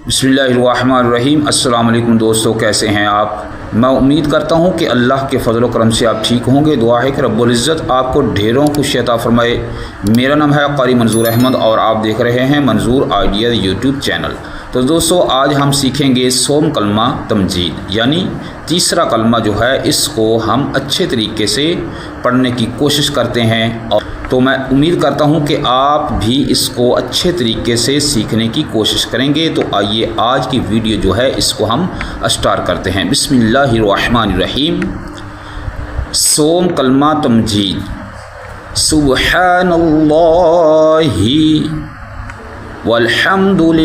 बिस्मिल्लाहिर्रहमानिर्रहीम। अस्सलाम वालेकुम दोस्तों, कैसे हैं आप? मैं उम्मीद करता हूं कि अल्लाह के फजल व करम से आप ठीक होंगे। दुआ है कि रब्बुल इज़्ज़त आपको ढेरों खुशी अता फरमाए। मेरा नाम है कारी मंजूर अहमद और आप देख रहे हैं मंजूर आइडिया यूट्यूब चैनल। तो दोस्तों, आज हम सीखेंगे सोम कलमा तमजीद, यानी तीसरा कलमा जो है इसको हम अच्छे तरीके से पढ़ने की कोशिश करते हैं। और तो मैं उम्मीद करता हूं कि आप भी इसको अच्छे तरीके से सीखने की कोशिश करेंगे। तो आइए आज की वीडियो जो है इसको हम स्टार्ट करते हैं। बिस्मिल्लाहिर्रहमानिर्रहीम। सोम कलमा तमजीद। सुब्हानल्लाहि वल्हम्दुलिल्लाहि।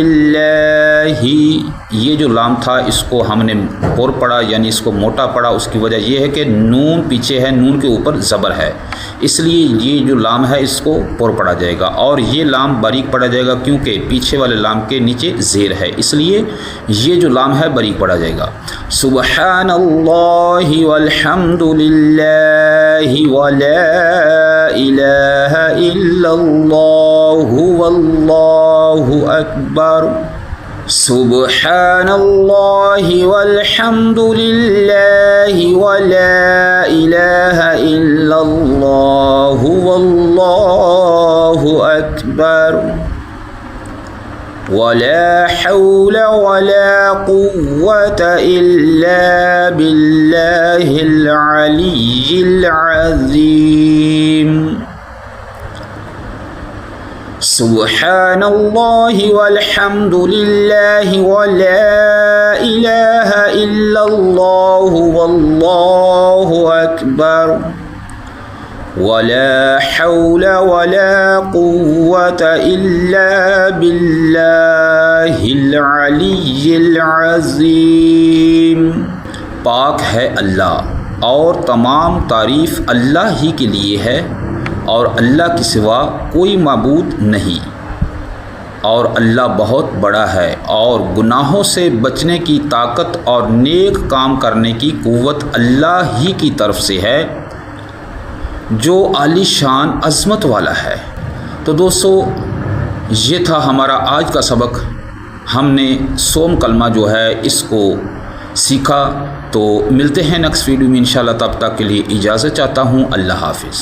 ये जो लाम था इसको हमने पुर पढ़ा, यानी इसको मोटा पढ़ा। उसकी वजह ये है कि नून पीछे है, नून के ऊपर ज़बर है, इसलिए ये जो लाम है इसको पुर पढ़ा जाएगा। और ये लाम बारीक पढ़ा जाएगा क्योंकि पीछे वाले लाम के नीचे ज़ेर है, इसलिए ये जो लाम है बारीक पढ़ा जाएगा। सुब्हानल्लाहि वल्हम्दुलिल्लाहि वला इलाहा इल्लल्लाहु वल्लाहु अकबर। सुब्हानल्लाहि वल्हम्दुलिल्लाहि वला इलाहा इल्लल्लाहु वल्लाहु अकबर। वला हौला वला कुव्वता इल्ला बिल्लाहिल अलिय्यिल अज़ीम। सुब्हानल्लाहि वल्हम्दुलिल्लाहि वला इलाहा इल्लल्लाहु वल्लाहु अकबर। वला हौला वला कुव्वता इल्ला बिल्लाहिल अलिय्यिल अज़ीम। पाक है अल्लाह और तमाम तारीफ़ अल्लाह ही के लिए है और अल्लाह के सिवा कोई माबूद नहीं। और अल्लाह बहुत बड़ा है और गुनाहों से बचने की ताकत और नेक काम करने की कुव्वत अल्लाह ही की तरफ से है जो आलीशान अज़मत वाला है। तो दोस्तों, ये था हमारा आज का सबक। हमने सोम कलमा जो है इसको सीखा। तो मिलते हैं नेक्स्ट वीडियो में इंशाल्लाह। तब तक के लिए इजाज़त चाहता हूँ। अल्लाह हाफ़िज़।